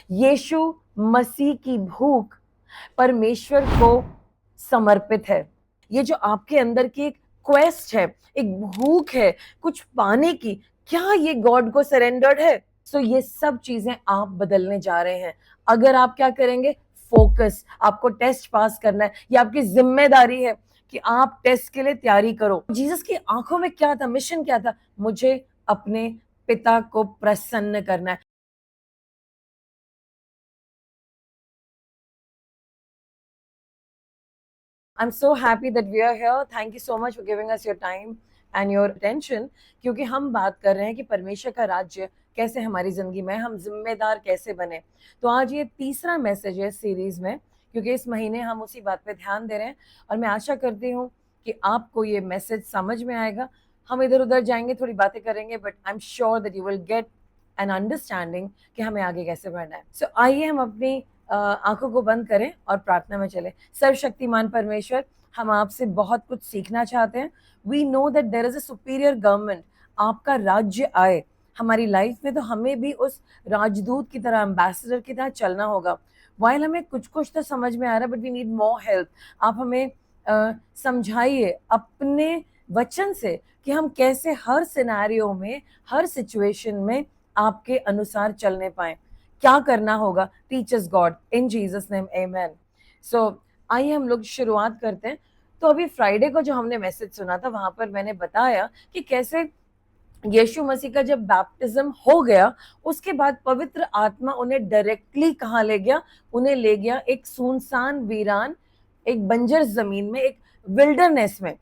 यीशु मसीह की भूख परमेश्वर को समर्पित है। ये जो आपके अंदर की एक क्वेस्ट है, एक भूख है कुछ पाने की, क्या ये गॉड को सरेंडर्ड है? सो ये सब चीजें आप बदलने जा रहे हैं। अगर आप क्या करेंगे? फोकस, आपको टेस्ट पास करना है, ये आपकी जिम्मेदारी है कि आप टेस्ट के लिए तैयारी करो। जीसस की आंखों में क्या था? मिशन क्या था? मुझे अपने पिता को प्रसन्न करना है। I'm so happy that we are here. Thank you so much for giving us your time and your attention. क्योंकि हम बात कर रहे हैं कि परमेश्वर का राज्य कैसे हमारी जिंदगी में, हम जिम्मेदार कैसे बने। तो आज ये तीसरा मैसेज है सीरीज में, क्योंकि इस महीने हम उसी बात पे ध्यान दे रहे हैं। और मैं आशा करती हूँ कि आपको ये मैसेज समझ में आएगा। हम इधर उधर जाएंगे, थोड़ी बातें करेंगे, but I am sure that you will get an understanding कि हमें आगे कैसे बढ़ना है। सो आइए हम अपनी आंखों को बंद करें और प्रार्थना में चले। सर्वशक्तिमान परमेश्वर, हम आपसे बहुत कुछ सीखना चाहते हैं। We know that there is a superior government. आपका राज्य आए हमारी लाइफ में, तो हमें भी उस राजदूत की तरह, एम्बेसडर की तरह चलना होगा। वाइल हमें कुछ कुछ तो समझ में आ रहा है, but we need more help. आप हमें समझाइए अपने वचन से कि हम कैसे हर सिनेरियो में, हर सिचुएशन में आपके अनुसार चलने पाए। क्या करना होगा? Teach us God, in Jesus name, amen. So आइए हम लोग शुरुआत करते हैं। तो अभी फ्राइडे को जो हमने मैसेज सुना था, वहां पर मैंने बताया कि कैसे यीशु मसीह का जब बैप्टिज्म हो गया, उसके बाद पवित्र आत्मा उन्हें डायरेक्टली कहाँ ले गया? उन्हें ले गया एक सुनसान, वीरान, एक बंजर जमीन में, एक विल्डरनेस में।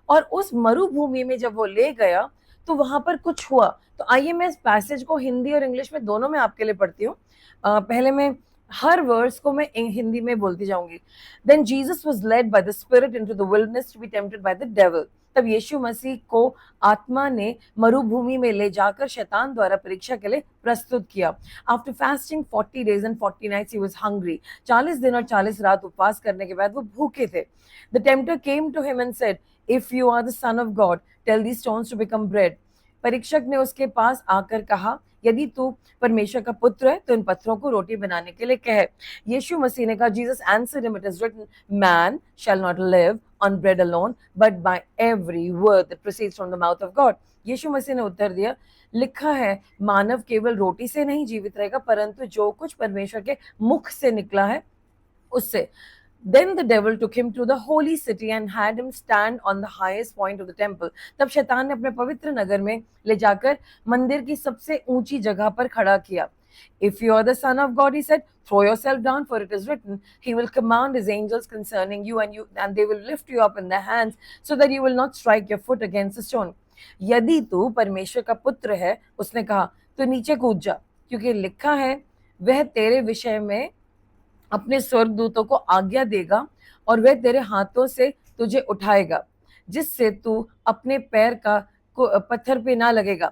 और उस मरुभूमि में जब वो ले गया, तो वहां पर कुछ हुआ। तो आइए मैं इस पैसेज को हिंदी और इंग्लिश में दोनों में आपके लिए पढ़ती हूँ। पहले मैं हर वर्ड्स को मैं हिंदी में बोलती जाऊंगी। Then Jesus was led by the spirit into the wilderness to be tempted by the devil. तब यीशु मसीह को आत्मा ने मरुभूमि में ले जाकर शैतान द्वारा परीक्षा के लिए प्रस्तुत किया। After fasting 40 days and 40 nights he was hungry. 40 दिन और 40 रात उपवास करने के बाद वो भूखे थे। The tempter came to him and said, if you are the son of God, tell these stones to become bread. परीक्षक ने उसके पास आकर कहा, यदि तू परमेश्वर का पुत्र है तो इन पत्थरों को रोटी बनाने के लिए कह। यीशु मसीह ने कहा, Jesus answered him, it is written, man shall not live on bread alone but by every word that proceeds from the mouth of God. यीशु मसीह ने उत्तर दिया, लिखा है, मानव केवल रोटी से नहीं जीवित रहेगा, परंतु जो कुछ परमेश्वर के मुख से निकला है उससे। Then the devil took him to the holy city and had him stand on the highest point of the temple. तब शैतान ने अपने पवित्र नगर में ले जाकर मंदिर की सबसे ऊंची जगह पर खड़ा किया। If you are the son of God, he said, throw yourself down, for it is written, he will command his angels concerning you, and they will lift you up in their hands, so that you will not strike your foot against a stone. यदि तू परमेश्वर का पुत्र है, उसने कहा, तो नीचे कूद जा, क्योंकि लिखा है, वह तेरे विषय में अपने स्वर्गदूतों को आज्ञा देगा और वह तेरे हाथों से तुझे उठाएगा, जिससे तू अपने पैर का पत्थर पे ना लगेगा।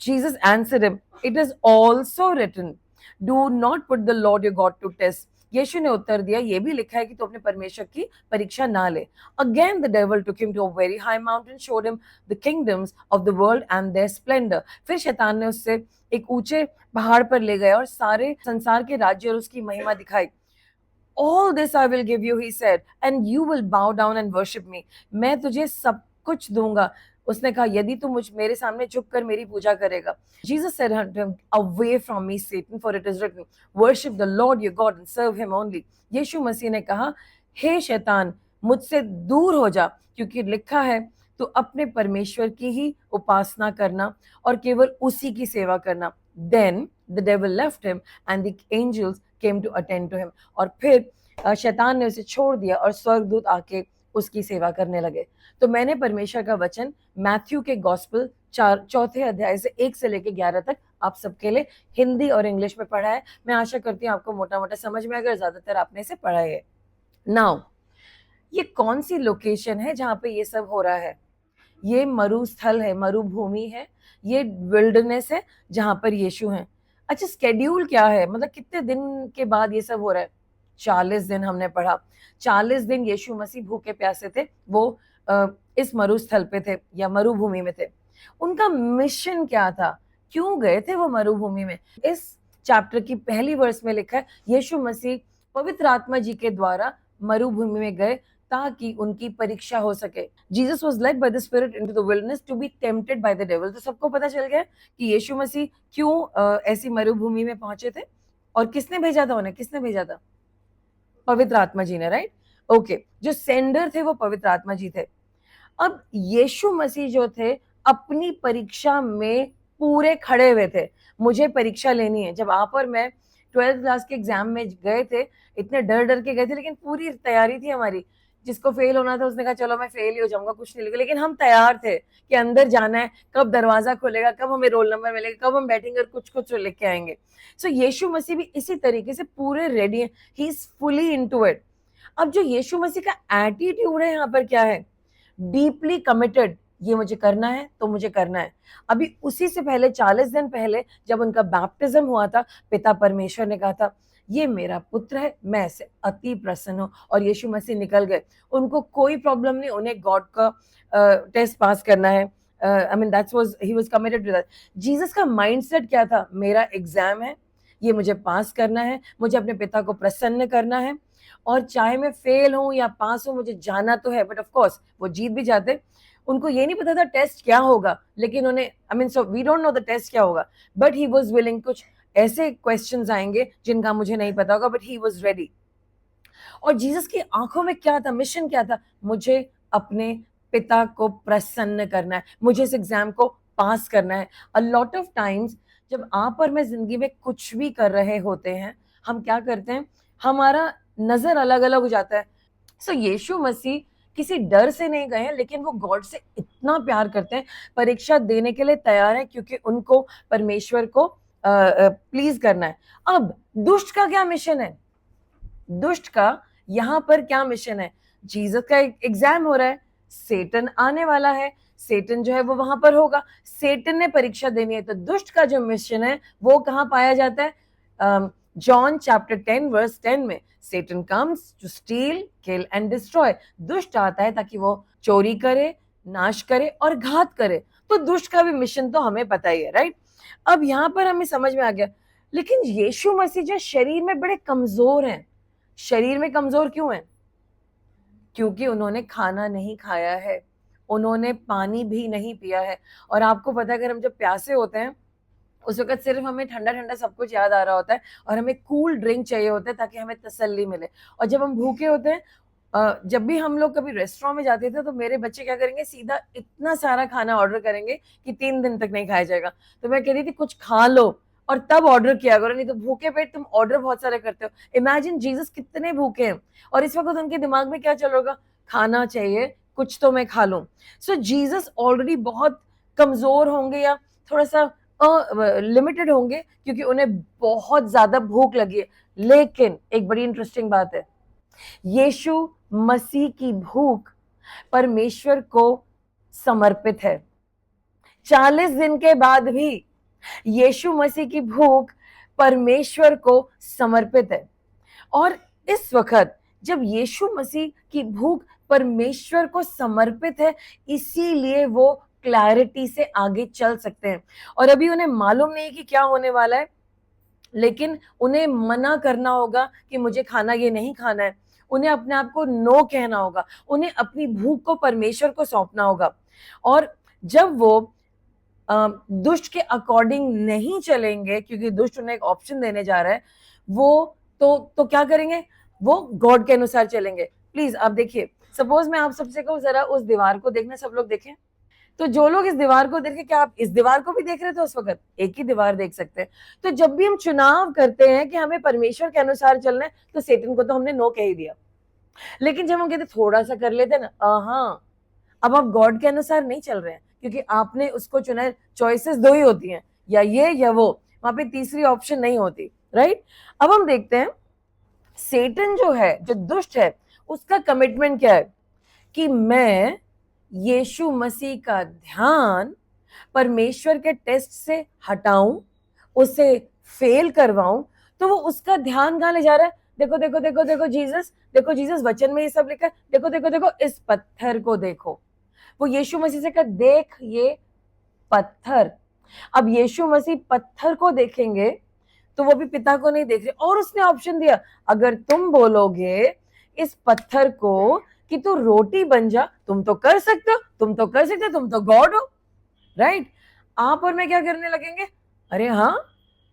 Jesus answered him, it is also written, do not put the Lord your God to test. यीशु ने उत्तर दिया, ये भी लिखा है कि तू अपने परमेश्वर की परीक्षा ना ले। Again the devil took him to a very high mountain, showed him the kingdoms of the world and their splendor. फिर शैतान ने उससे एक ऊंचे पहाड़ पर ले गया और सारे संसार के राज्य और उसकी महिमा दिखाई। All this I will give you, he said, and you will bow down and worship me. मैं तुझे सब कुछ दूंगा। उसने कहा, यदि तू मेरे सामने झुक कर मेरी पूजा करेगा। Jesus said unto him, away from me, Satan, for it is written, worship the Lord your God and serve him only. यीशु मसीह ने कहा, हे शैतान, मुझसे दूर हो जा, क्योंकि लिखा है, तू अपने परमेश्वर की ही उपासना करना और केवल उसी की सेवा करना। Then the devil left him and the angels came to attend to him. और फिर शैतान ने उसे छोड़ दिया और स्वर्गदूत आके उसकी सेवा करने लगे। तो मैंने परमेश्वर का वचन मैथ्यू के गॉस्पेल 4 अध्याय से 1 से लेके 11 तक आप सबके लिए हिंदी और इंग्लिश में पढ़ा है। मैं आशा करती हूँ आपको मोटा मोटा समझ में, अगर ज्यादातर आपने इसे पढ़ा है। नाउ ये कौन सी लोकेशन है जहाँ पे ये सब हो रहा है? ये मरुस्थल है, मरुभूमि है, ये विल्डरनेस है जहां पर यीशु हैं। अच्छा, स्केड्यूल क्या है? मतलब कितने दिन के बाद ये सब हो रहा है? 40 दिन हमने पढ़ा। 40 दिन यीशु मसीह भूखे प्यासे थे, वो इस मरुस्थल पे थे या मरुभूमि में थे। उनका मिशन क्या था? क्यों गए थे वो मरुभूमि में? इस चैप्टर की पहली वर्स में लिखा है, यीशु मसीह पवित्र आत्मा जी के द्वारा मरुभूमि में गए ताकि उनकी परीक्षा हो सके। Jesus was led by the spirit into the wilderness to be tempted by the devil. तो सबको पता चल गया कि यीशु मसीह क्यों ऐसी मरुभूमि में पहुंचे थे और किसने भेजा था उन्हें, किसने भेजा था? पवित्र आत्मा जी ने, राइट? ओके, जो सेंडर थे वो पवित्र आत्मा जी थे। अब यीशु मसीह जो थे अपनी परीक्षा में पूरे खड़े हुए थे, मुझे परीक्षा लेनी है। जब आप और मैं 12th क्लास के एग्जाम में गए थे, इतने डर डर के गए थे, लेकिन पूरी तैयारी थी हमारी। जिसको फेल होना था उसने कहा चलो मैं फेल ही हो जाऊंगा, कुछ नहीं लिखा, लेकिन हम तैयार थे कि अंदर जाना है, कब दरवाजा खुलेगा, कब हमें रोल नंबर मिलेगा, कब हम बैठेंगे और कुछ कुछ लिख के आएंगे। सो यीशु मसीह भी इसी तरीके से पूरे रेडी है, he is fully into it. अब जो यीशु मसीह का एटीट्यूड है यहाँ पर क्या है? डीपली कमिटेड, ये मुझे करना है तो मुझे करना है। अभी उसी से पहले 40 दिन पहले जब उनका बैप्टिज्म हुआ था, पिता परमेश्वर ने कहा था ये मेरा पुत्र है, मैं ऐसे अति प्रसन्न हूँ, और यीशु मसीह निकल गए। उनको कोई प्रॉब्लम नहीं, उन्हें गॉड का टेस्ट पास करना है। I mean that's was he was committed to that. Jesus का माइंडसेट क्या था? मेरा एग्जाम है, ये मुझे पास करना है, मुझे अपने पिता को प्रसन्न करना है, और चाहे मैं फेल हूं या पास हूं मुझे जाना तो है। बट ऑफ कोर्स वो जीत भी जाते। उनको ये नहीं पता था टेस्ट क्या होगा, लेकिन उन्हें I mean so we don't know the test क्या होगा, बट ही वाज विलिंग। कुछ ऐसे क्वेश्चंस आएंगे जिनका मुझे नहीं पता होगा, बट ही वाज रेडी। और जीसस की आंखों में क्या था? मिशन क्या था? मुझे अपने पिता को प्रसन्न करना है, मुझे इस एग्जाम को पास करना है। अ लॉट ऑफ टाइम्स जब आप और मैं जिंदगी में कुछ भी कर रहे होते हैं, हम क्या करते हैं, हमारा नजर अलग अलग हो जाता है। सो यीशु मसीह किसी डर से नहीं गए हैं, लेकिन वो गॉड से इतना प्यार करते हैं, परीक्षा देने के लिए तैयार है, क्योंकि उनको परमेश्वर को प्लीज करना है। अब दुष्ट का क्या मिशन है? दुष्ट का यहाँ पर क्या मिशन है? जीसस का एग्जाम हो रहा है, सेटन आने वाला है, सेटन जो है वो वहां पर होगा, सेटन ने परीक्षा देनी है। तो दुष्ट का जो मिशन है वो कहाँ पाया जाता है? जॉन चैप्टर 10 वर्स 10 में, Satan comes to steal, kill and destroy. दुष्ट आता है ताकि वो चोरी करे, नाश करे और घात करे। तो दुष्ट का भी मिशन तो हमें पता ही है, राइट? अब यहाँ पर हमें समझ में आ गया। लेकिन यीशु मसीह जो शरीर में बड़े कमजोर हैं। शरीर में कमजोर क्यों है? क्योंकि उन्होंने खाना नहीं खाया है, उन्होंने पानी भी नहीं पिया है। और आपको पता है, अगर हम जब प्यासे होते हैं उस वक्त सिर्फ हमें ठंडा ठंडा सब कुछ याद आ रहा होता है, और हमें कूल ड्रिंक चाहिए होता है ताकि हमें तसल्ली मिले। और जब हम भूखे होते हैं, जब भी हम लोग कभी रेस्टोरेंट में जाते थे, तो मेरे बच्चे क्या करेंगे, सीधा इतना सारा खाना ऑर्डर करेंगे कि 3 दिन तक नहीं खाया जाएगा। तो मैं कहती थी कुछ खा लो और तब ऑर्डर किया करो, नहीं तो भूखे पेट तुम ऑर्डर बहुत सारे करते हो। इमेजिन जीसस कितने भूखे हैं, और इस वक्त उनके दिमाग में क्या चल रहा होगा? खाना चाहिए, कुछ तो मैं खा लूं। सो जीसस ऑलरेडी बहुत कमजोर होंगे, या थोड़ा सा लिमिटेड होंगे, क्योंकि उन्हें बहुत ज्यादा भूख लगी है। लेकिन एक बड़ी इंटरेस्टिंग बात है, यीशु मसीह की भूख परमेश्वर को समर्पित है। 40 दिन के बाद भी यीशु मसीह की भूख परमेश्वर को समर्पित है। और इस वक्त जब यीशु मसीह की भूख परमेश्वर को समर्पित है, इसीलिए वो क्लैरिटी से आगे चल सकते हैं। और अभी उन्हें मालूम नहीं कि क्या होने वाला है, लेकिन उन्हें मना करना होगा कि मुझे खाना ये नहीं खाना है। उन्हें अपने आप को नो कहना होगा, उन्हें अपनी भूख को परमेश्वर को सौंपना होगा। और जब वो दुष्ट के अकॉर्डिंग नहीं चलेंगे, क्योंकि दुष्ट उन्हें एक ऑप्शन देने जा रहा है, वो तो क्या करेंगे? वो गॉड के अनुसार चलेंगे। प्लीज आप देखिए, सपोज मैं आप सबसे कहूँ जरा उस दीवार को देखना, सब लोग देखें। तो जो लोग इस दीवार को देखे, क्या आप इस दीवार को भी देख रहे थे उस वक्त? एक ही दीवार देख सकते हैं। तो जब भी हम चुनाव करते हैं कि हमें परमेश्वर के अनुसार चलना है, तो सेटन को तो हमने नो कह ही दिया। लेकिन जब हम कहते थोड़ा सा कर लेते ना, हाँ, अब आप गॉड के अनुसार नहीं चल रहे हैं, क्योंकि आपने उसको चुना है। चॉइसेस दो ही होती हैं, या ये या वो, वहां पे तीसरी ऑप्शन नहीं होती, राइट? अब हम देखते हैं सेटन जो है, जो दुष्ट है, उसका कमिटमेंट क्या है कि मैं यीशु मसीह का ध्यान परमेश्वर के टेस्ट से हटाऊं, उसे फेल करवाऊं। तो वो उसका ध्यान कहां ले जा रहा है? देखो देखो देखो देखो जीसस, देखो जीसस, वचन में ये सब लिखा है, देखो देखो देखो इस पत्थर को देखो। वो यीशु मसीह से कहा देख ये पत्थर। अब यीशु मसीह पत्थर को देखेंगे तो वो भी पिता को नहीं देख रहे, और उसने ऑप्शन दिया, अगर तुम बोलोगे इस पत्थर को कि तू रोटी बन जा, तुम तो कर सकते हो, तुम तो कर सकते हो, तुम तो गॉड हो, राइट? आप और मैं क्या करने लगेंगे, अरे हाँ,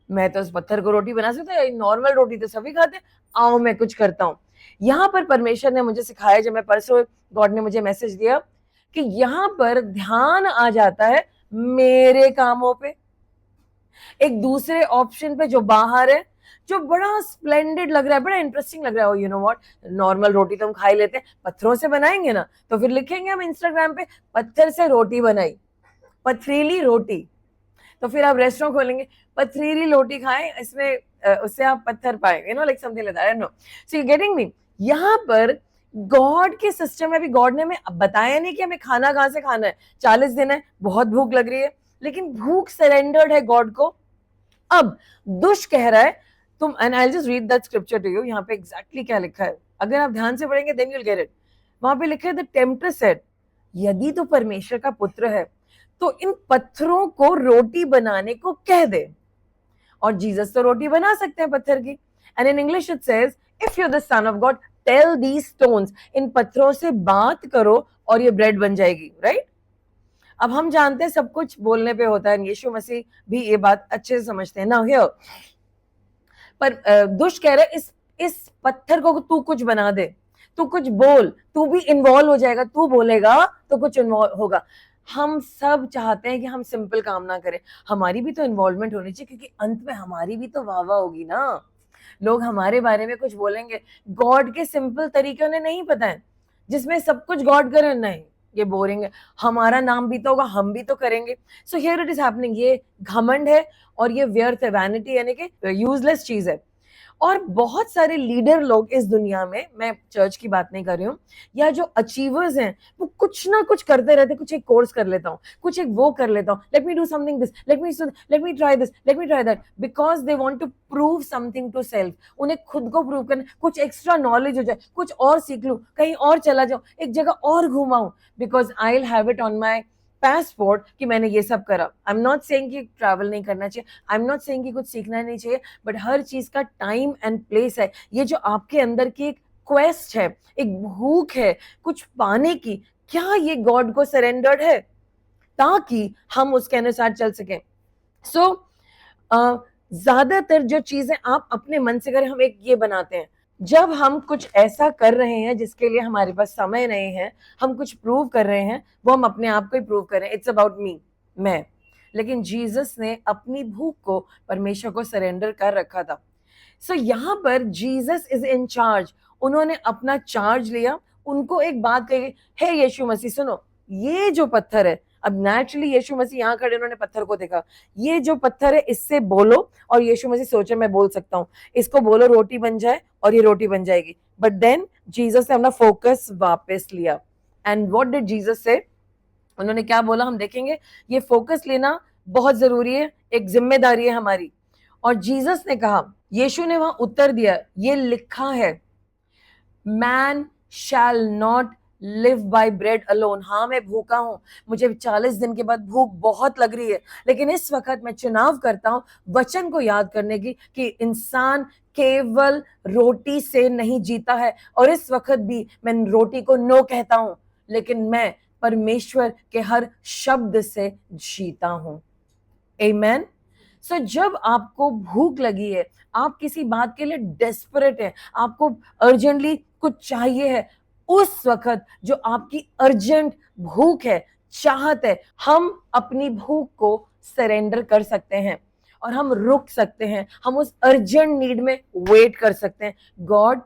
मैं तो इस पत्थर को रोटी बना सकता हूँ, नॉर्मल रोटी तो सभी खाते हैं, आओ मैं कुछ करता हूँ। यहाँ पर परमेश्वर ने मुझे सिखाया, जब मैं परसों गॉड ने मुझे मैसेज दिया कि यहाँ पर ध्यान आ जाता है मेरे कामों पे, एक दूसरे ऑप्शन पे जो बाहर है, जो बड़ा स्प्लेंडेड लग रहा है, बड़ा इंटरेस्टिंग लग रहा है। यू नो व्हाट, नॉर्मल रोटी तो हम खा ही लेते हैं, पत्थरों से बनाएंगे ना, तो फिर लिखेंगे हम इंस्टाग्राम पे, पत्थर से रोटी बनाई, पथरीली रोटी। तो फिर आप रेस्टोरेंट खोलेंगे, पथरीली रोटी खाएं, इसमें उससे आप पत्थर पाएंगे, you know, like something like that, I know. So you getting me? यहाँ पर गॉड के सिस्टम में भी गॉड ने हमें बताया नहीं कि हमें खाना कहाँ से खाना है। 40 दिन है, बहुत भूख लग रही है, लेकिन भूख सरेंडर्ड है गॉड को। अब दुष्ट कह रहा है तुम, and I just read that scripture to you, यहाँ पे एग्जैक्टली क्या लिखा है, अगर आप ध्यान से पढ़ेंगे then you will get it. वहां पे लिखा है, द टेम्पटर सेड, यदि तो परमेश्वर का पुत्र है तो इन पत्थरों को रोटी बनाने को कह दे। और जीसस तो रोटी बना सकते हैं पत्थर की। And in English it says, if you are the son of God tell these stones, इन पत्थरों से बात करो और ये ब्रेड बन जाएगी, राइट? अब हम जानते हैं सब कुछ बोलने पे होता है, यीशु मसीह भी ये बात अच्छे से समझते हैं ना। हियर पर दुष्ट कह रहे, इस पत्थर को तू कुछ बना दे, तू कुछ बोल, तू भी इन्वॉल्व हो जाएगा, तू बोलेगा तो कुछ इन्वॉल्व होगा। हम सब चाहते हैं कि हम सिंपल काम ना करें, हमारी भी तो इन्वॉल्वमेंट होनी चाहिए, क्योंकि अंत में हमारी भी तो वाह वाह होगी ना, लोग हमारे बारे में कुछ बोलेंगे। गॉड के सिंपल तरीके उन्हें नहीं पता है, जिसमें सब कुछ गॉड करे, नहीं ये बोरिंग है, हमारा नाम भी तो होगा, हम भी तो करेंगे। So here it is happening, ये घमंड है और ये व्यर्थ है, वैनिटी यानी कि यूजलेस चीज है। और बहुत सारे लीडर लोग इस दुनिया में, मैं चर्च की बात नहीं कर रही हूँ, या जो अचीवर्स हैं, वो कुछ ना कुछ करते रहते, कुछ एक कोर्स कर लेता हूँ, कुछ एक वो कर लेता हूँ, let me do something this, let me try this, let me try that, because they want to prove something to self. उन्हें खुद को प्रूव करना, कुछ एक्स्ट्रा नॉलेज हो जाए, कुछ और सीख लूं, कहीं और चला जाऊं, एक जगह और घुमाऊं, because I will have it on my passport कि मैंने ये सब करा। आई एम नॉट सेइंग कि ट्रैवल नहीं करना चाहिए, आई एम नॉट सेइंग कि कुछ सीखना नहीं चाहिए, बट हर चीज का टाइम एंड प्लेस है। ये जो आपके अंदर की एक क्वेस्ट है, एक भूख है कुछ पाने की, क्या ये गॉड को सरेंडर्ड है, ताकि हम उसके अनुसार चल सकें। सो ज्यादातर जो चीजें आप अपने मन से करें, हम एक ये बनाते हैं, जब हम कुछ ऐसा कर रहे हैं जिसके लिए हमारे पास समय नहीं है, हम कुछ प्रूव कर रहे हैं, वो हम अपने आप को ही प्रूव कर रहे हैं, इट्स अबाउट मी, मैं। लेकिन जीसस ने अपनी भूख को परमेश्वर को सरेंडर कर रखा था। सो यहाँ पर जीसस इज इन चार्ज, उन्होंने अपना चार्ज लिया, उनको एक बात कही, हे यीशु मसीह सुनो, ये जो पत्थर है, अब नेचुरली यीशु मसीह यहाँ खड़े, उन्होंने पत्थर को देखा, ये जो पत्थर है इससे बोलो, और यीशु मसीह सोचे मैं बोल सकता हूँ, इसको बोलो रोटी बन जाए, और ये रोटी बन जाएगी। बट देन जीसस ने अपना फोकस वापस लिया, एंड व्हाट डिड जीसस से, उन्होंने क्या बोला हम देखेंगे। ये फोकस लेना बहुत जरूरी है, एक जिम्मेदारी है हमारी। और जीसस ने कहा, यीशु ने वहां उत्तर दिया, ये लिखा है, man shall not live by bread alone. हाँ मैं भूखा हूं, मुझे 40 दिन के बाद भूख बहुत लग रही है, लेकिन इस वक्त मैं चुनाव करता हूं वचन को याद करने की, कि इंसान केवल रोटी से नहीं जीता है। और इस वक्त भी मैं रोटी को नो कहता हूं, लेकिन मैं परमेश्वर के हर शब्द से जीता हूं। आमेन। सो जब आपको भूख लगी है, आप किसी बात के लिए डेस्परेट है, आपको अर्जेंटली कुछ चाहिए है, उस वक्त जो आपकी अर्जेंट भूख है, चाहत है, हम अपनी भूख को सरेंडर कर सकते हैं, और हम रुक सकते हैं, हम उस अर्जेंट नीड में वेट कर सकते हैं। गॉड,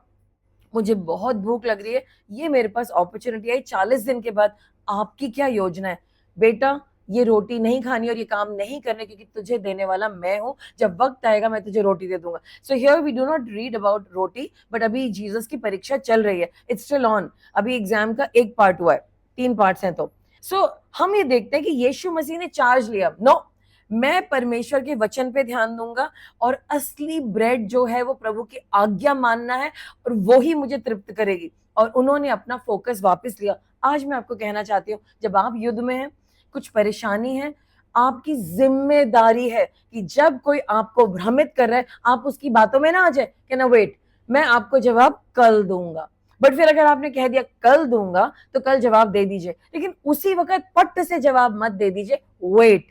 मुझे बहुत भूख लग रही है, ये मेरे पास अपॉर्चुनिटी आई, 40 दिन के बाद आपकी क्या योजना है बेटा, ये रोटी नहीं खानी और ये काम नहीं करने, क्योंकि तुझे देने वाला मैं हूं, जब वक्त आएगा मैं तुझे रोटी दे दूंगा। So here we do not read about roti, but अभी जीसस की परीक्षा चल रही है, इट्स स्टिल ऑन, अभी एग्जाम का एक पार्ट हुआ है, 3 पार्ट्स हैं। तो सो हम ये देखते हैं कि यीशु मसीह ने चार्ज लिया, नो, मैं परमेश्वर के वचन पे ध्यान दूंगा, और असली ब्रेड जो है वो प्रभु की आज्ञा मानना है, और वो ही मुझे तृप्त करेगी। और उन्होंने अपना फोकस वापस लिया। आज मैं आपको कहना चाहती हूँ, जब आप युद्ध में हैं, कुछ परेशानी है, आपकी जिम्मेदारी है कि जब कोई आपको भ्रमित कर रहा है आप उसकी बातों में ना आ जाए कि ना वेट, मैं आपको जवाब कल दूंगा। बट फिर अगर आपने कह दिया कल दूंगा तो कल जवाब दे दीजिए, लेकिन उसी वक्त पट से जवाब मत दे दीजिए। Wait,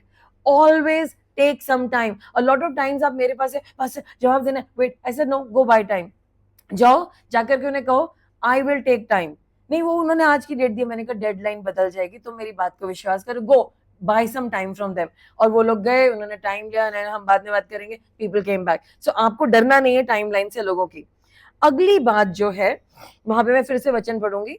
always take some time. और लॉट ऑफ टाइम्स आप मेरे पास है बस जवाब देना, वेट, ऐसे नो, गो बाय टाइम। जाओ जाकर के उन्हें कहो आई विल टेक टाइम। नहीं, वो उन्होंने आज की डेट दी, मैंने कहा डेडलाइन बदल जाएगी, तुम मेरी बात को विश्वास करो, go by some time from them. और वो लोग गए, उन्होंने टाइम लिया, हम बाद में बात करेंगे, पीपल केम बैक। सो आपको डरना नहीं है टाइमलाइन से लोगों की। अगली बात जो है वहां पे मैं फिर से वचन पढ़ूंगी।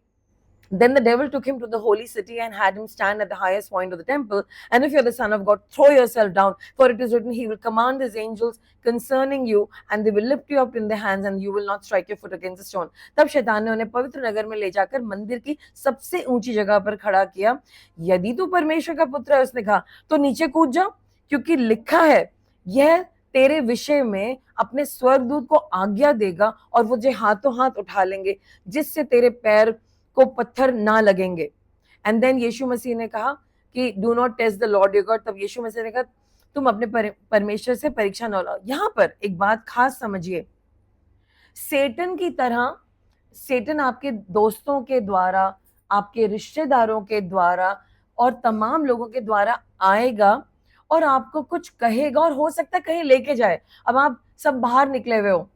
Then the devil took him to the holy city and had him stand at the highest point of the temple. And if you're the son of God, throw yourself down, for it is written, He will command His angels concerning you, and they will lift you up in their hands, and you will not strike your foot against a stone. तब शैतान ने उन्हें पवित्र नगर में ले जाकर मंदिर की सबसे ऊंची जगह पर खड़ा किया। यदि तू परमेश्वर का पुत्र है, उसने कहा, तो नीचे कूद जाओ, क्योंकि लिखा है, यह तेरे विषय में अपने स्वर्गदूत को आज्ञा देगा, और वो जो हाथों हाथ उठा लेंगे, जिससे तेरे पैर को पत्थर ना लगेंगे। एंड देन यीशु मसीह ने कहा कि do not test the Lord your God. तब यीशु मसीह ने कहा तुम अपने परमेश्वर से परीक्षा न लो। यहां पर एक बात खास समझिए, सेटन की तरह सेटन आपके दोस्तों के द्वारा, आपके रिश्तेदारों के द्वारा और तमाम लोगों के द्वारा आएगा और आपको कुछ कहेगा, और हो सकता है कहीं लेके जाए। अब आप सब बाहर निकले हुए हो,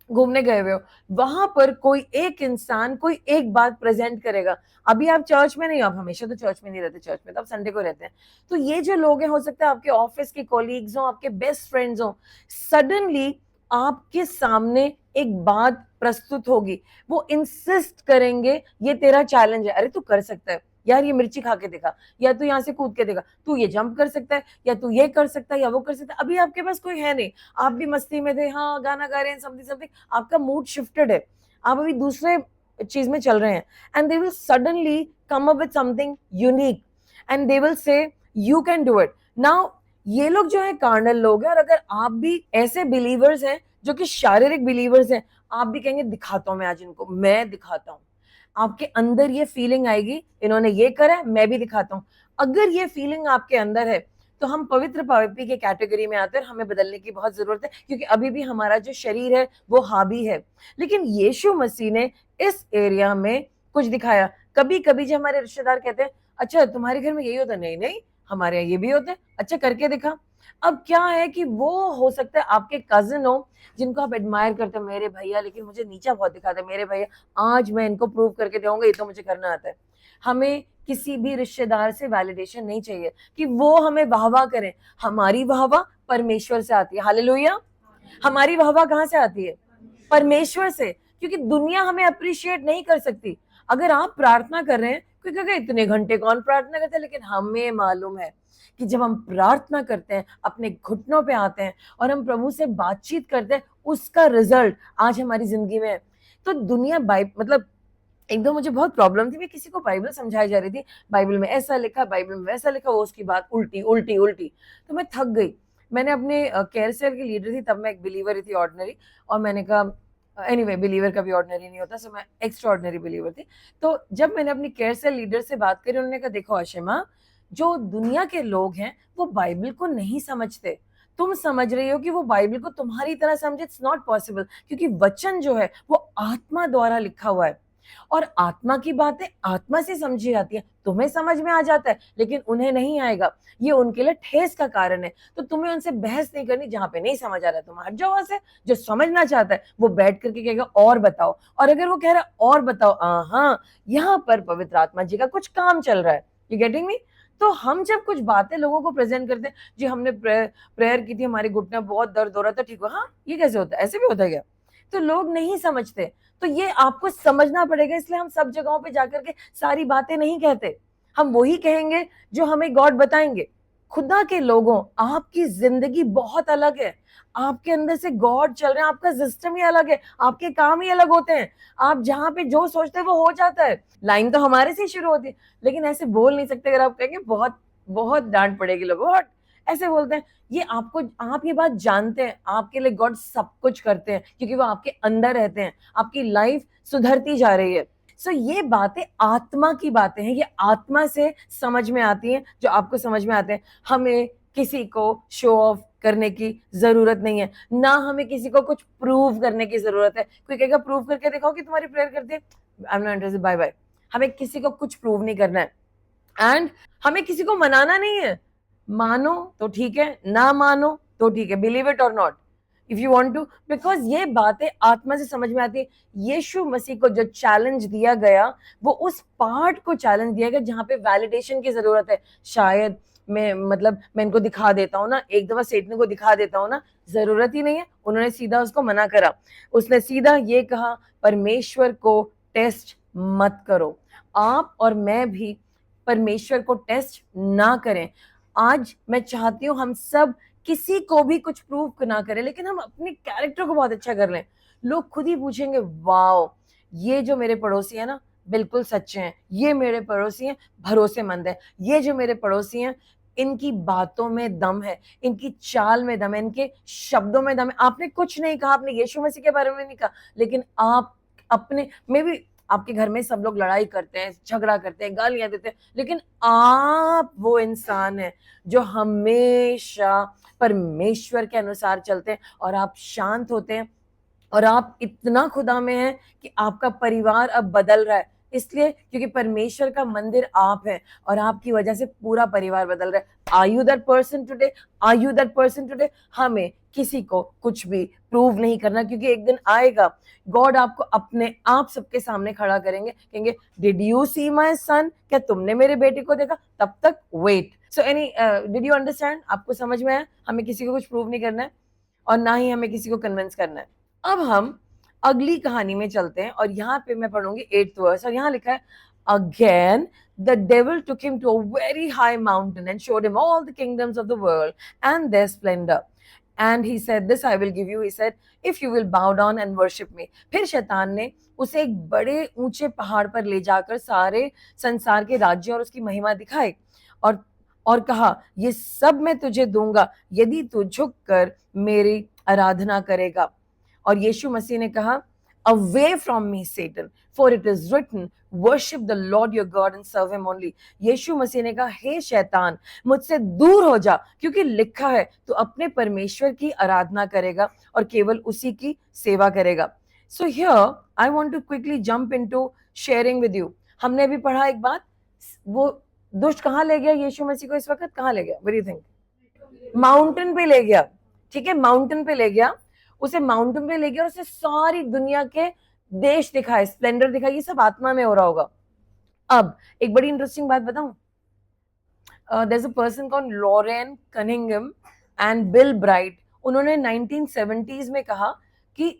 घूमने गए हुए हो, वहां पर कोई एक इंसान कोई एक बात प्रेजेंट करेगा। अभी आप चर्च में नहीं हो, आप हमेशा तो चर्च में नहीं रहते, चर्च में तो आप संडे को रहते हैं। तो ये जो लोग हैं, हो सकता है आपके ऑफिस के कॉलीग्स हो, आपके बेस्ट फ्रेंड्स हो, सडनली आपके सामने एक बात प्रस्तुत होगी, वो इंसिस्ट करेंगे ये तेरा चैलेंज है, अरे तू कर सकता है यार, ये मिर्ची खा के देखा, या तू यहाँ से कूद के देखा, तू ये जंप कर सकता है, या तू ये कर सकता है, या वो कर सकता है। अभी आपके पास कोई है नहीं, आप भी मस्ती में थे, हाँ गाना गा रहे हैं, समथिंग समथिंग, आपका मूड शिफ्टेड है, आप अभी दूसरे चीज में चल रहे हैं, and they will suddenly come up with something unique, and they will say you can do it. Now ये लोग जो है कार्नल लोग हैं, और अगर आप भी ऐसे बिलीवर्स हैं जो कि शारीरिक बिलीवर्स हैं, आप भी कहेंगे दिखाता हूं मैं आज इनको, मैं दिखाता हूं। आपके अंदर ये फीलिंग आएगी, इन्होंने ये करा है, मैं भी दिखाता हूं। अगर ये फीलिंग आपके अंदर है तो हम पवित्र पापी के कैटेगरी में आते हैं, हमें बदलने की बहुत जरूरत है, क्योंकि अभी भी हमारा जो शरीर है वो हावी है। लेकिन यीशु मसीह ने इस एरिया में कुछ दिखाया। कभी कभी जो हमारे रिश्तेदार कहते हैं, अच्छा तुम्हारे घर में यही होता है, नहीं नहीं हमारे यहाँ ये भी होता है, अच्छा करके दिखा। अब क्या है कि वो हो सकता है आपके कजिन हो जिनको आप एडमायर करते हो, मेरे भैया लेकिन मुझे नीचा बहुत दिखाते हैं, मेरे भैया आज मैं इनको प्रूव करके दूंगा, ये तो मुझे करना आता है। हमें किसी भी रिश्तेदार से वैलिडेशन नहीं चाहिए कि वो हमें वाहवाह करें। हमारी वाहवाह परमेश्वर से आती है, हालेलुया। हमारी वाहवाह कहाँ से आती है? परमेश्वर से, क्योंकि दुनिया हमें अप्रिशिएट नहीं कर सकती। अगर आप प्रार्थना कर रहे हैं, क्योंकि इतने घंटे कौन प्रार्थना करते हैं, लेकिन हमें मालूम है कि जब हम प्रार्थना करते हैं, अपने घुटनों पे आते हैं और हम प्रभु से बातचीत करते हैं, उसका रिजल्ट आज हमारी जिंदगी में है। तो दुनिया मतलब एकदम मुझे बहुत प्रॉब्लम थी, मैं किसी को बाइबल समझाई जा रही थी, बाइबल में ऐसा लिखा, बाइबल में वैसा लिखा, वो उसकी बात उल्टी उल्टी उल्टी, तो मैं थक गई। मैंने अपने केयर सेल की लीडर थी, तब मैं एक बिलीवर थी ऑर्डिनरी, और मैंने कहा एनीवे बिलीवर कभी ऑर्डिनरी नहीं होता, सो मैं एक्स्ट्रा ऑर्डिनरी बिलीवर थी। तो जब मैंने अपनी केयर सेल लीडर से बात करी, उन्होंने कहा देखो आशिमा, जो दुनिया के लोग हैं वो बाइबल को नहीं समझते, तुम समझ रही हो कि वो बाइबल को तुम्हारी तरह समझे, इट्स नॉट पॉसिबल, क्योंकि वचन जो है वो आत्मा द्वारा लिखा हुआ है, और आत्मा की बातें आत्मा से समझी जाती है। तुम्हें समझ में आ जाता है लेकिन उन्हें नहीं आएगा, ये उनके लिए ठेस का कारण है। तो तुम्हें उनसे बहस नहीं करनी, जहां पे नहीं समझ आ रहा है तुम हट जाओ वहां से। जो समझना चाहता है वो बैठ करके कहेगा और बताओ, और अगर वो कह रहा है और बताओ, हाँ यहाँ पर पवित्र आत्मा जी का कुछ काम चल रहा है, यू गेटिंग मी। तो हम जब कुछ बातें लोगों को प्रेजेंट करते हैं, जी हमने प्रेयर की थी, हमारे घुटने बहुत दर्द हो रहा था, ठीक हो, हाँ ये कैसे होता है, ऐसे भी होता है क्या? तो लोग नहीं समझते, तो ये आपको समझना पड़ेगा। इसलिए हम सब जगहों पे जाकर के सारी बातें नहीं कहते, हम वही कहेंगे जो हमें गॉड बताएंगे। खुदा के लोगों, आपकी जिंदगी बहुत अलग है, आपके अंदर से गॉड चल रहे हैं, आपका सिस्टम ही अलग है, आपके काम ही अलग होते हैं। आप जहां पे जो सोचते हैं वो हो जाता है। लाइन तो हमारे से शुरू होती है, लेकिन ऐसे बोल नहीं सकते। अगर आप कहेंगे बहुत बहुत डांट पड़ेगी, लोग बहुत ऐसे बोलते हैं। ये आपको, आप ये बात जानते हैं, आपके लिए गॉड सब कुछ करते हैं, क्योंकि वो आपके अंदर रहते हैं, आपकी लाइफ सुधरती जा रही है। सो ये बातें आत्मा की बातें हैं, ये आत्मा से समझ में आती हैं, जो आपको समझ में आते हैं। हमें किसी को शो ऑफ करने की जरूरत नहीं है, ना हमें किसी को कुछ प्रूव करने की जरूरत है। कोई कहेगा प्रूव करके दिखाओ कि तुम्हारी प्रेयर करते हैं, I am not interested, bye bye. हमें किसी को कुछ प्रूव नहीं करना है, एंड हमें किसी को मनाना नहीं है। मानो तो ठीक है, ना मानो तो ठीक है, बिलीव इट और not if you want to, because ये बातें आत्मा से समझ में आती है। यीशु मसीह को जो चैलेंज दिया गया, वो उस पार्ट को चैलेंज दिया गया जहां पे वैलिडेशन की जरूरत है। शायद मैं इनको दिखा देता हूँ ना, एक दफा सेटन को दिखा देता हूँ ना, जरूरत ही नहीं है। उन्होंने सीधा उसको मना करा, उसने सीधा ये कहा, परमेश्वर को टेस्ट मत करो। आप और मैं भी परमेश्वर को टेस्ट ना करें। आज मैं चाहती हूँ हम सब किसी को भी कुछ प्रूव ना करें, लेकिन हम अपने कैरेक्टर को बहुत अच्छा कर लें। लोग खुद ही पूछेंगे, वाओ ये जो मेरे पड़ोसी है ना बिल्कुल सच्चे हैं, ये मेरे पड़ोसी हैं भरोसेमंद है, ये जो मेरे पड़ोसी हैं इनकी बातों में दम है, इनकी चाल में दम है, इनके शब्दों में दम है। आपने कुछ नहीं कहा, आपने यीशु मसीह के बारे में नहीं कहा, लेकिन आप अपने में भी, आपके घर में सब लोग लड़ाई करते हैं, झगड़ा करते हैं, गालियां देते हैं, लेकिन आप वो इंसान है जो हमेशा परमेश्वर के अनुसार चलते हैं, और आप शांत होते हैं, और आप इतना खुदा में हैं कि आपका परिवार अब बदल रहा है, इसलिए क्योंकि परमेश्वर का मंदिर आप है, और आपकी वजह से पूरा परिवार बदल रहा है। Are you that person today? Are you that person today? हमें किसी को कुछ भी प्रूव नहीं करना, क्योंकि एक दिन आएगा गॉड आपको अपने आप सबके सामने खड़ा करेंगे, कहेंगे did you see my son? क्या तुमने मेरे बेटे को देखा? तब तक wait. So any did you understand? आपको समझ में आया? हमें किसी को कुछ प्रूव नहीं करना है, और ना ही हमें किसी को कन्विंस करना है। अब हम अगली कहानी में चलते हैं, और यहाँ पे मैं पढ़ूंगी 8th वर्स, और यहाँ लिखा है, again the devil took him to a very high mountain and showed him all the kingdoms of the world and their splendor. And he said, this I will give you, he said, if you will bow down and worship me. फिर शैतान ने उसे एक बड़े ऊंचे पहाड़ पर ले जाकर सारे संसार के राज्य और उसकी महिमा दिखाई, और कहा, ये सब मैं तुझे दूंगा यदि तू झुक कर मेरी आराधना करेगा। और यीशु मसीह ने कहा, away from me Satan, for it is written, worship the Lord your God and serve him only. यीशु मसीह ने कहा, हे शैतान मुझसे दूर हो जा, क्योंकि लिखा है तू अपने परमेश्वर की आराधना करेगा और केवल उसी की सेवा करेगा। So here I want to quickly jump into sharing with you. हमने अभी पढ़ा एक बात, वो दुष्ट कहाँ ले गया यीशु मसीह को? इस वक्त कहाँ ले गया? What do you think? Mountain पे ले गया, ठीक है, माउंटेन पे ले गया, उसे माउंटेन पे ले गया और उसे सारी दुनिया के देश दिखाए, स्प्लेंडर दिखाई। ये सब आत्मा में हो रहा होगा। अब एक बड़ी इंटरेस्टिंग बात बताऊं, there is a person called Lauren Cunningham and Bill Bright. उन्होंने 1970s में कहा कि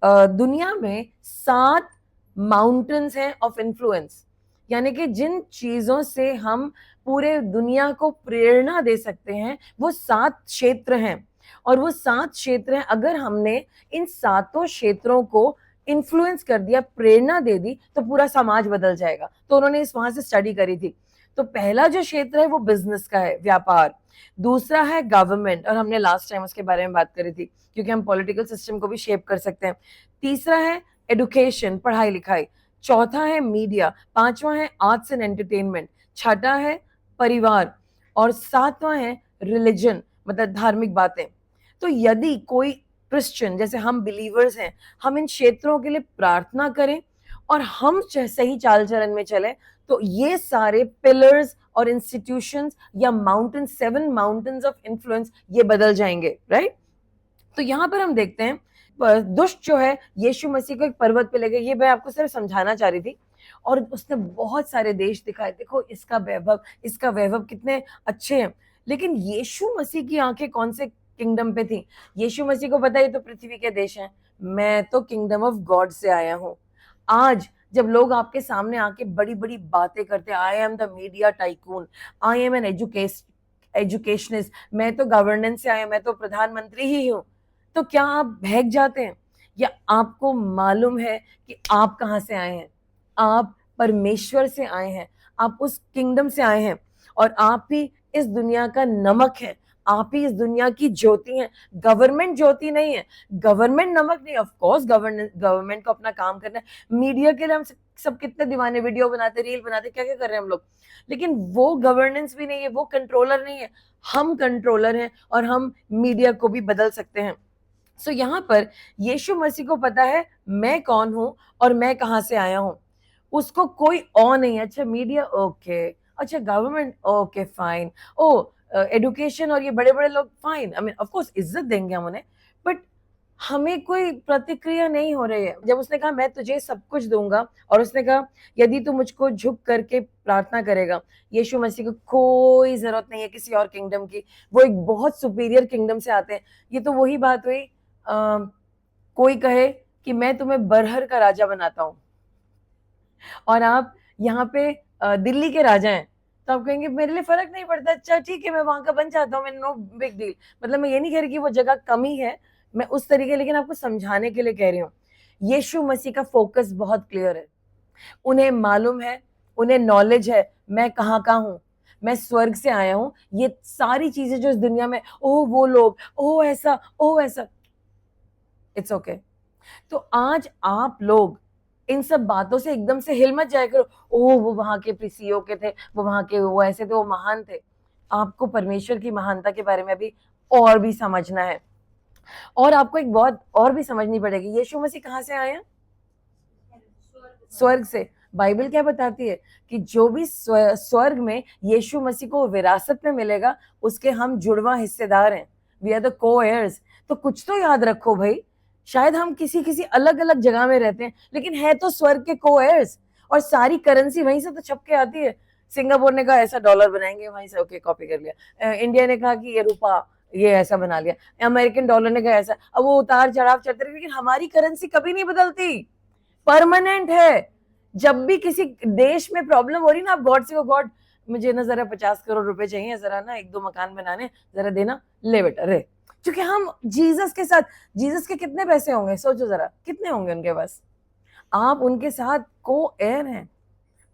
दुनिया में 7 माउंटेन्स हैं ऑफ इन्फ्लुएंस, यानी कि जिन चीजों से हम पूरे दुनिया को प्रेरणा दे सकते हैं, वो 7 क्षेत्र हैं। और वो 7 क्षेत्र हैं, अगर हमने इन 7 क्षेत्रों को इन्फ्लुएंस कर दिया, प्रेरणा दे दी, तो पूरा समाज बदल जाएगा। तो उन्होंने इस वहां से स्टडी करी थी। तो पहला जो क्षेत्र है वो बिजनेस का है, व्यापार। दूसरा है गवर्नमेंट, और हमने लास्ट टाइम उसके बारे में बात करी थी, क्योंकि हम पॉलिटिकल सिस्टम को भी शेप कर सकते हैं। तीसरा है एडुकेशन, पढ़ाई लिखाई। चौथा है मीडिया। पांचवा है आर्ट्स एंड एंटरटेनमेंट। छठा है परिवार, और सातवां है रिलीजन, मतलब धार्मिक बातें। तो यदि कोई क्रिश्चियन, जैसे हम बिलीवर्स हैं, हम इन क्षेत्रों के लिए प्रार्थना करें और हम सही चाल चलन में चलें, तो ये सारे पिलर्स और इंस्टीट्यूशंस या माउंटेन, 7 माउंटेन्स ऑफ इन्फ्लुएंस, ये बदल जाएंगे, राइट? तो यहाँ पर हम देखते हैं, दुष्ट जो है यीशु मसीह को एक पर्वत पे ले गए। ये मैं आपको सिर्फ समझाना चाह रही थी, और उसने बहुत सारे देश दिखाए, देखो इसका वैभव कितने अच्छे हैं। लेकिन यीशु मसीह की आंखें कौन से किंगडम पे थी? यीशु मसीह को पता है ये तो पृथ्वी के देश हैं, मैं तो किंगडम ऑफ गॉड से आया हूं। आज जब लोग आपके सामने आके बड़ी बड़ी बातें करते हैं, I am the media tycoon, I am an educationist, मैं तो गवर्नेंस से आया, मैं तो प्रधानमंत्री ही हूं, तो क्या आप बहक जाते हैं? या आपको मालूम है कि आप कहां से आए हैं? आप परमेश्वर से आए हैं, आप उस किंगडम से आए हैं, और आप ही इस दुनिया का नमक है, आप ही इस दुनिया की ज्योति हैं। गवर्नमेंट ज्योति नहीं है, गवर्नमेंट नमक नहीं। ऑफ कोर्स गवर्नमेंट को अपना काम करना है, मीडिया के लिए हम सब कितने दीवाने, वीडियो बनाते, रील बनाते, क्या क्या कर रहे हैं हम लोग, लेकिन वो गवर्नेंस भी नहीं है, वो कंट्रोलर नहीं है, हम कंट्रोलर हैं और हम मीडिया को भी बदल सकते हैं। सो यहाँ पर यीशु मसीह को पता है मैं कौन हूं और मैं कहां से आया हूं, उसको कोई और नहीं है। अच्छा मीडिया ओके, अच्छा गवर्नमेंट ओके फाइन, ओ एडुकेशन और ये बड़े बड़े लोग fine, I mean of course इज्जत देंगे हम उन्हें, बट हमें कोई प्रतिक्रिया नहीं हो रही है। जब उसने कहा मैं तुझे सब कुछ दूंगा, और उसने कहा यदि तू मुझको झुक करके प्रार्थना करेगा, यीशु मसीह को कोई जरूरत नहीं है किसी और किंगडम की, वो एक बहुत सुपीरियर किंगडम से आते हैं। ये तो वही बात हुई, कोई कहे कि मैं तुम्हें बरहर का राजा बनाता हूं और आप यहाँ पे दिल्ली के राजा हैं, तो आप कहेंगे मेरे लिए फर्क नहीं पड़ता, अच्छा ठीक है मैं वहां का बन जाता हूँ, मैं नो बिग डील। मतलब मैं ये नहीं कह रही कि वो जगह कमी है, मैं उस तरीके, लेकिन आपको समझाने के लिए कह रही हूँ। यीशु मसीह का फोकस बहुत क्लियर है, उन्हें मालूम है, उन्हें नॉलेज है मैं कहाँ का हूँ, मैं स्वर्ग से आया हूँ। ये सारी चीजें जो इस दुनिया में, ओह वो लोग, ओह ऐसा, ओह ऐसा, इट्स ओके। तो आज आप लोग इन सब बातों से एकदम से हिल मत जाया करो, ओह वो वहां के सीईओ के थे, वो वहां के वो ऐसे थे, वो महान थे। आपको परमेश्वर की महानता के बारे में अभी और भी समझना है, और आपको एक बहुत और भी समझनी पड़ेगी। यीशु मसीह कहाँ से आए हैं? स्वर्ग से। बाइबल क्या बताती है कि जो भी स्वर्ग में यीशु मसीह को विरासत में मिलेगा, उसके हम जुड़वा हिस्सेदार हैं, वी आर द को एयर्स। तो कुछ तो याद रखो भाई, शायद हम किसी किसी अलग अलग जगह में रहते हैं, लेकिन है तो स्वर्ग के को एयर्स, और सारी करेंसी वहीं से तो छप के आती है। सिंगापुर ने कहा ऐसा डॉलर बनाएंगे, वहीं से ओके कॉपी कर लिया। इंडिया ने कहा कि ये रुपा, ये ऐसा बना लिया। अमेरिकन डॉलर ने कहा ऐसा। अब वो उतार चढ़ाव चलते रहे, लेकिन हमारी करेंसी कभी नहीं बदलती, परमानेंट है। जब भी किसी देश में प्रॉब्लम हो रही ना, आप गॉड से, गॉड मुझे ना जरा 50 करोड़ रुपए चाहिए, जरा ना 1-2 मकान बनाने, जरा देना, ले बेटा रे। क्योंकि हम जीसस के साथ, जीसस के कितने पैसे होंगे सोचो जरा, कितने होंगे उनके पास, आप उनके साथ को एयर हैं,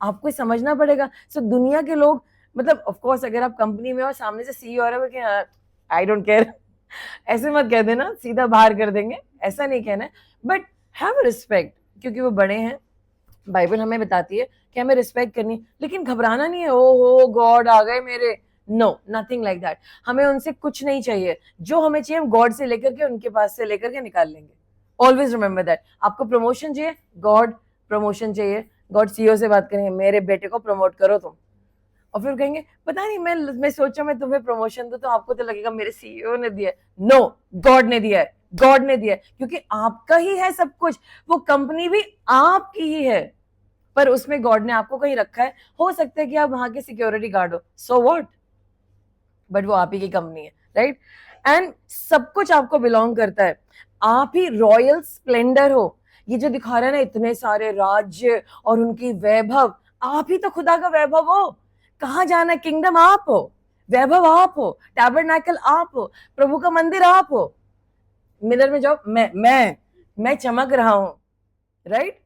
आपको समझना पड़ेगा। सो दुनिया के लोग, मतलब ऑफ कोर्स अगर आप कंपनी में हो, सामने से सीईओ आ रहा है कि आई डोंट केयर, ऐसे मत कह देना, सीधा बाहर कर देंगे, ऐसा नहीं कहना है, बट हैव रिस्पेक्ट, क्योंकि वो बड़े हैं। बाइबल हमें बताती है कि हमें रिस्पेक्ट करनी, लेकिन घबराना नहीं है, ओ गॉड आ गए मेरे, नो नथिंग लाइक दैट। हमें उनसे कुछ नहीं चाहिए, जो हमें चाहिए हम गॉड से लेकर के, उनके पास से लेकर के निकाल लेंगे। Always remember that. आपको प्रमोशन चाहिए, गॉड प्रमोशन चाहिए, गॉड सीईओ से बात करेंगे मेरे बेटे को प्रमोट करो तुम, और फिर कहेंगे पता नहीं मैं सोचा मैं तुम्हें प्रमोशन दूं, तो आपको तो लगेगा मेरे सीईओ ने दिया। नो, गॉड ने दिया है, गॉड ने दिया है, क्योंकि आपका ही है सब कुछ, वो कंपनी भी आपकी ही है, पर उसमें गॉड ने आपको कहीं रखा है। हो सकता है कि आप वहां के सिक्योरिटी गार्ड हो, सो व्हाट, बट वो आप ही की कंपनी है, राइट? एंड सब कुछ आपको बिलोंग करता है, आप ही रॉयल स्प्लेंडर हो। ये जो दिखा रहे हैं ना इतने सारे राज्य और उनकी वैभव, आप ही तो खुदा का वैभव हो। कहाँ जाना, किंगडम आप हो, वैभव आप हो, टैबरनैकल आप हो, प्रभु का मंदिर आप हो। मिरर में जाओ, मैं चमक रहा हूं, राइट?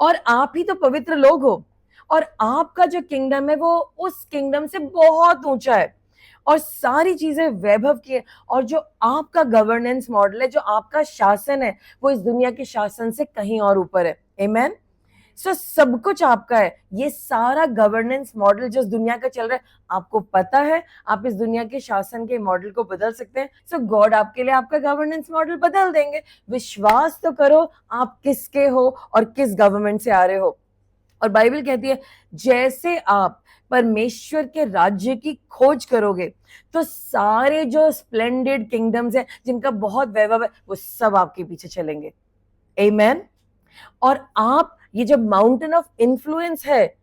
और आप ही तो पवित्र लोग हो, और आपका जो किंगडम है वो उस किंगडम से बहुत ऊंचा है, और सारी चीजें वैभव की है। और जो आपका गवर्नेंस मॉडल है, जो आपका शासन है, वो इस दुनिया के शासन से कहीं और ऊपर है। आमेन। सो सब कुछ आपका है, ये सारा गवर्नेंस मॉडल जो इस दुनिया का चल रहा है, आपको पता है आप इस दुनिया के शासन के मॉडल को बदल सकते हैं। सो गॉड आपके लिए आपका गवर्नेंस मॉडल बदल देंगे। विश्वास तो करो आप किसके हो और किस गवर्नमेंट से आ रहे हो। और बाइबल कहती है जैसे आप परमेश्वर के राज्य की खोज करोगे, तो सारे जो स्प्लेंडेड किंगडम्स हैं, जिनका बहुत वैभव है, वो सब आपके पीछे चलेंगे। आमेन। और आप ये जो माउंटेन ऑफ इन्फ्लुएंस है,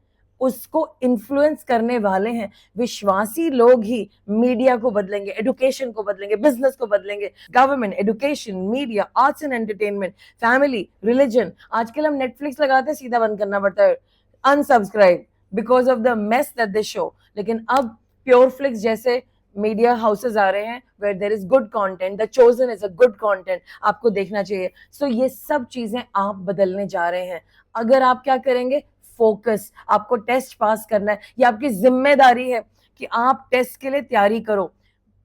उसको इन्फ्लुएंस करने वाले हैं विश्वासी लोग ही। मीडिया को बदलेंगे, एडुकेशन को बदलेंगे, बिजनेस को बदलेंगे, government, education, media, arts and entertainment, family, religion. आजकल हम नेटफ्लिक्स लगाते हैं, सीधा बंद करना पड़ता है, unsubscribe, because of the mess that they show. लेकिन अब प्योरफ्लिक्स जैसे मीडिया हाउसेस आ रहे हैं where there is good content, the chosen is a good content, आपको देखना चाहिए। सो ये सब चीजें आप बदलने जा रहे हैं। अगर आप क्या करेंगे, फोकस, आपको टेस्ट पास करना है, ये आपकी जिम्मेदारी है कि आप टेस्ट के लिए तैयारी करो।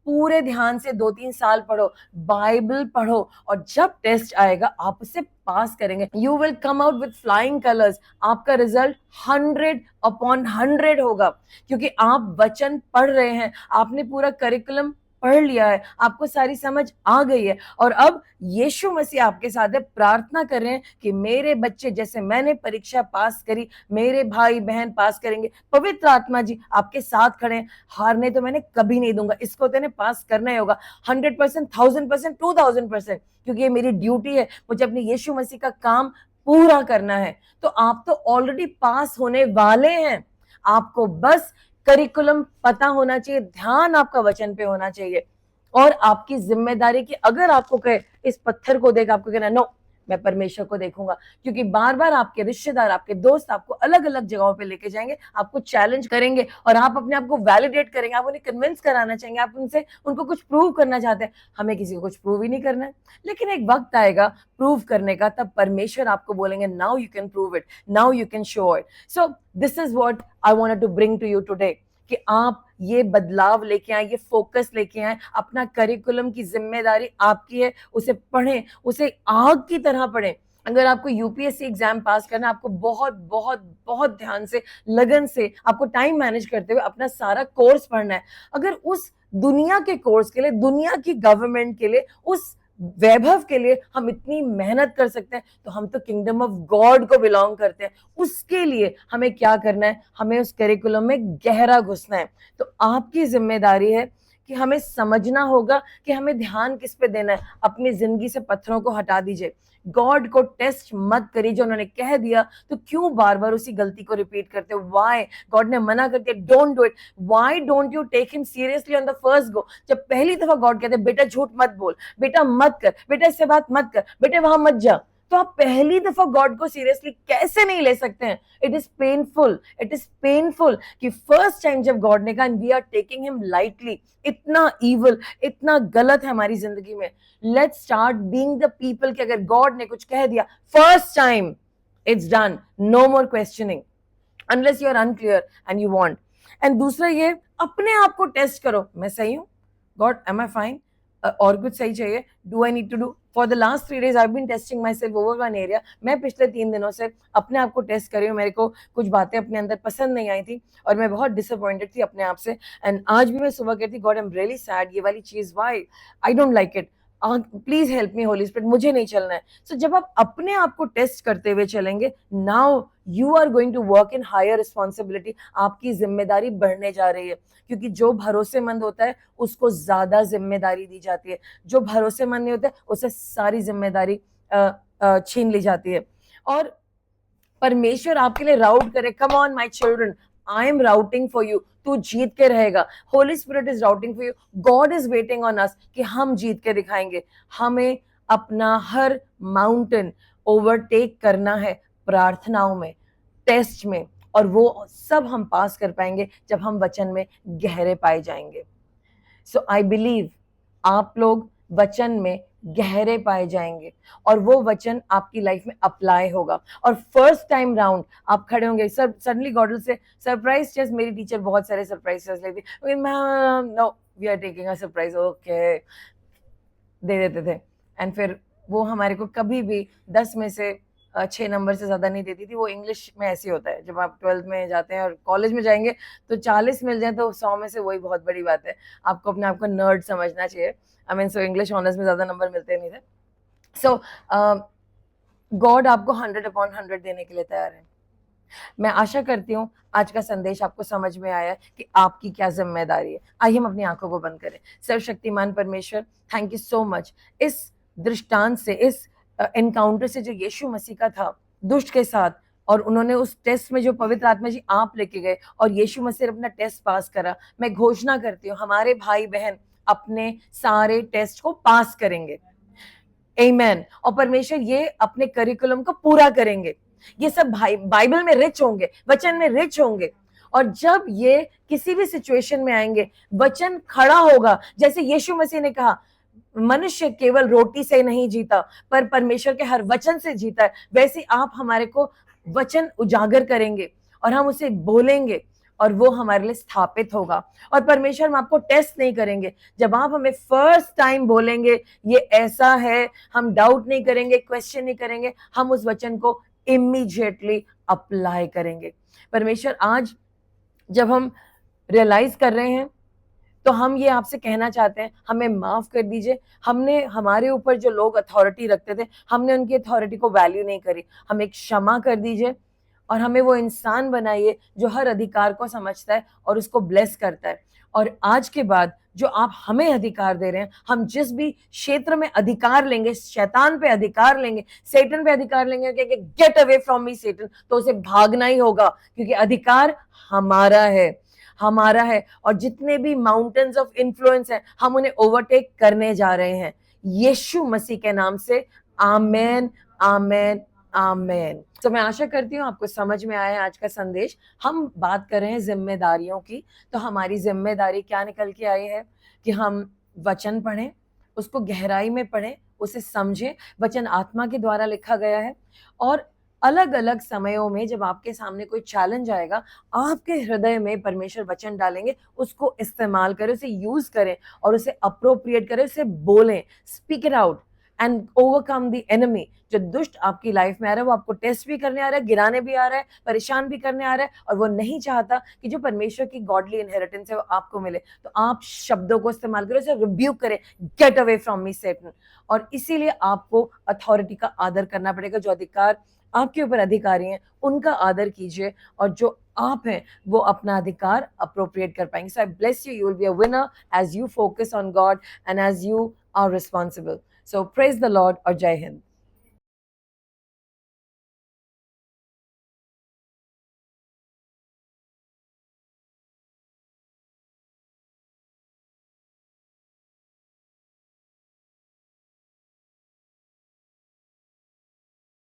पूरे ध्यान से 2-3 साल पढ़ो, बाइबल पढ़ो, और जब टेस्ट आएगा आप उसे पास करेंगे। You will come out with flying colours. आपका रिजल्ट 100/100 होगा, क्योंकि आप वचन पढ़ रहे हैं, आपने पूरा करिकुलम पढ़ लिया है, आपको सारी समझ आ गई है, और अब यीशु मसीह आपके साथ है। प्रार्थना कर रहे हैं कि मेरे बच्चे, जैसे मैंने परीक्षा पास करी, मेरे भाई बहन पास करेंगे। पवित्र आत्मा जी आपके साथ खड़े हैं। हारने तो मैंने कभी नहीं दूंगा, इसको तो पास करना ही होगा 100%, 1000%, 2000%, क्योंकि ये मेरी ड्यूटी है, मुझे अपने यीशु मसीह का काम पूरा करना है। तो आप तो ऑलरेडी पास होने वाले हैं, आपको बस करिकुलम पता होना चाहिए, ध्यान आपका वचन पे होना चाहिए, और आपकी जिम्मेदारी की, अगर आपको कहे इस पत्थर को देख, आपको कहना नो, मैं परमेश्वर को देखूंगा, क्योंकि बार बार आपके रिश्तेदार, आपके दोस्त आपको अलग अलग जगहों पे लेके जाएंगे, आपको चैलेंज करेंगे, और आप अपने आप को वैलिडेट करेंगे, आप उन्हें कन्विंस कराना चाहेंगे, आप उनको कुछ प्रूव करना चाहते हैं। हमें किसी को कुछ प्रूव ही नहीं करना है, लेकिन एक वक्त आएगा प्रूव करने का, तब परमेश्वर आपको बोलेंगे now you can prove it, now you can show it. So this is what I wanted to bring to you today, कि आप ये बदलाव लेके आए, ये फोकस लेके आए। अपना करिकुलम की जिम्मेदारी आपकी है, उसे पढ़ें, उसे आग की तरह पढ़ें। अगर आपको यूपीएससी एग्जाम पास करना, आपको बहुत बहुत बहुत ध्यान से, लगन से, आपको टाइम मैनेज करते हुए अपना सारा कोर्स पढ़ना है। अगर उस दुनिया के कोर्स के लिए, दुनिया की गवर्नमेंट के लिए, उस वैभव के लिए हम इतनी मेहनत कर सकते हैं, तो हम तो किंगडम ऑफ गॉड को बिलोंग करते हैं। उसके लिए हमें क्या करना है? हमें उस करिकुलम में गहरा घुसना है। तो आपकी जिम्मेदारी है कि हमें समझना होगा कि हमें ध्यान किस पे देना है। अपनी जिंदगी से पत्थरों को हटा दीजिए, गॉड को टेस्ट मत करिए। जो उन्होंने कह दिया तो क्यों बार बार उसी गलती को रिपीट करते हो? वाई? गॉड ने मना कर दिया, don't do it. Why don't you take him seriously on the first go? जब पहली दफा गॉड कहते बेटा झूठ मत बोल, बेटा मत कर, बेटा इससे बात मत कर, बेटे वहां मत जा, तो आप पहली दफा गॉड को सीरियसली कैसे नहीं ले सकते हैं? It is painful, it is painful कि फर्स्ट टाइम जब गॉड ने कहा we are taking him lightly, इतना इवल, इतना गलत है हमारी जिंदगी में। Let's start being the people कि अगर गॉड ने कुछ कह दिया first time, it's done, no more questioning unless you are unclear and you want. And दूसरा ये, अपने आप को टेस्ट करो, मैं सही हूं? God, am I fine? और कुछ सही चाहिए? Do I need to do? For the last 3 days I been testing my self over one area. मैं पिछले 3 दिनों से अपने आप को टेस्ट कर रही हूँ। मेरे को कुछ बातें अपने अंदर पसंद नहीं आई थी और मैं बहुत डिसअपॉइंटेड थी अपने आप से। एंड आज भी मैं सुबह कहती, God I am really sad, ये वाली चीज why I don't like it, please help me Holy Spirit, मुझे नहीं चलना है। सो जब आप अपने आप को टेस्ट करते हुए चलेंगे, now you are going to work in higher responsibility. आपकी जिम्मेदारी बढ़ने जा रही है, क्योंकि जो भरोसेमंद होता है उसको ज्यादा जिम्मेदारी दी जाती है, जो भरोसेमंद नहीं होता है उसे सारी जिम्मेदारी छीन ली जाती है। और परमेश्वर आपके लिए राउट करे, come on my children, I am routing for you, तू जीत के रहेगा। Holi spirit is routing for you, God is waiting on us कि हम जीत के दिखाएंगे। हमें अपना हर माउंटेन ओवरटेक करना है प्रार्थनाओं में, टेस्ट में, और वो सब हम पास कर पाएंगे जब हम वचन में गहरे पाए जाएंगे। सो आई बिलीव आप लोग वचन में गहरे पाए जाएंगे और वो वचन आपकी लाइफ में अप्लाई होगा। और फर्स्ट टाइम राउंड आप खड़े होंगे, सर सडनली गॉड से सरप्राइज टेस्ट, मेरी टीचर बहुत सारे सरप्राइज टेस्ट लेती, no we are taking a surprise, okay दे देते थे। एंड फिर वो हमारे को कभी भी 10 में से 6 नंबर से ज्यादा नहीं देती थी। वो इंग्लिश में ऐसे होता है, जब आप 12th में जाते हैं और कॉलेज में जाएंगे तो 40 मिल जाए तो 100 में से वही बहुत बड़ी बात है। आपको अपने आप को नर्ड समझना चाहिए। आई मीन, सो इंग्लिश ऑनर्स में ज्यादा नंबर मिलते नहीं थे। सो गॉड आपको 100/100 देने के लिए तैयार है। मैं आशा करती हूँ आज का संदेश आपको समझ में आया कि आपकी क्या जिम्मेदारी है। आइए हम अपनी आंखों को बंद करें। सर्वशक्तिमान परमेश्वर, थैंक यू सो मच इस दृष्टांत से, इस एनकाउंटर से जो यीशु मसीह का था दुष्ट के साथ, और उन्होंने उस टेस्ट में जो पवित्र आत्मा जी आप लेके गए और यीशु मसीह ने अपना टेस्ट पास करा। मैं घोषणा करती हूँ हमारे भाई बहन अपने सारे टेस्ट को पास करेंगे, आमीन। और परमेश्वर ये अपने करिकुलम को पूरा करेंगे। ये सब भाई बाइबल में रिच होंगे, वचन में रिच होंगे, और जब ये किसी भी सिचुएशन में आएंगे वचन खड़ा होगा। जैसे यीशु मसीह ने कहा मनुष्य केवल रोटी से नहीं जीता पर परमेश्वर के हर वचन से जीता है, वैसे आप हमारे को वचन उजागर करेंगे और हम उसे बोलेंगे और वो हमारे लिए स्थापित होगा। और परमेश्वर हम आपको टेस्ट नहीं करेंगे, जब आप हमें फर्स्ट टाइम बोलेंगे ये ऐसा है, हम डाउट नहीं करेंगे, क्वेश्चन नहीं करेंगे, हम उस वचन को इमीडिएटली अप्लाई करेंगे। परमेश्वर आज जब हम रियलाइज कर रहे हैं तो हम ये आपसे कहना चाहते हैं, हमें माफ कर दीजिए। हमने हमारे ऊपर जो लोग अथॉरिटी रखते थे, हमने उनकी अथॉरिटी को वैल्यू नहीं करी। हमें क्षमा कर दीजिए और हमें वो इंसान बनाइए जो हर अधिकार को समझता है और उसको ब्लेस करता है। और आज के बाद जो आप हमें अधिकार दे रहे हैं, हम जिस भी क्षेत्र में अधिकार लेंगे, शैतान पे अधिकार लेंगे, सेटन पे अधिकार लेंगे कि गेट अवे फ्रॉम मी सेटन, तो उसे भागना ही होगा, क्योंकि अधिकार हमारा है, हमारा है। और जितने भी माउंटेन्स ऑफ इन्फ्लुएंस हैं, हम उन्हें ओवरटेक करने जा रहे हैं यीशु मसीह के नाम से। आमेन, आमेन, आमेन। तो मैं आशा करती हूँ आपको समझ में आया आज का संदेश। हम बात कर रहे हैं जिम्मेदारियों की, तो हमारी जिम्मेदारी क्या निकल के आई है कि हम वचन पढ़ें, उसको गहराई में पढ़ें, उसे समझें। वचन आत्मा के द्वारा लिखा गया है, और अलग अलग समयों में जब आपके सामने कोई चैलेंज आएगा, आपके हृदय में परमेश्वर वचन डालेंगे, उसको इस्तेमाल करें, उसे यूज करें और उसे अप्रोप्रिएट करें, उसे बोलें, speak it out and overcome the enemy. जो दुष्ट आपकी लाइफ में आ रहा है, वो आपको टेस्ट भी करने आ रहा है, गिराने भी आ रहा है, परेशान भी करने आ रहा है, और वो नहीं चाहता कि जो परमेश्वर की गॉडली इनहेरिटेंस है वो आपको मिले। तो आप शब्दों को इस्तेमाल करें, उसे रिब्यूक करें, get away from me Satan. और इसीलिए आपको अथॉरिटी का आदर करना पड़ेगा। जो अधिकार आपके ऊपर अधिकारी हैं, उनका आदर कीजिए, और जो आप हैं वो अपना अधिकार अप्रोप्रिएट कर पाएंगे। So I bless you, you will be a winner as you focus on God and as you are responsible. So praise the Lord और जय हिंद।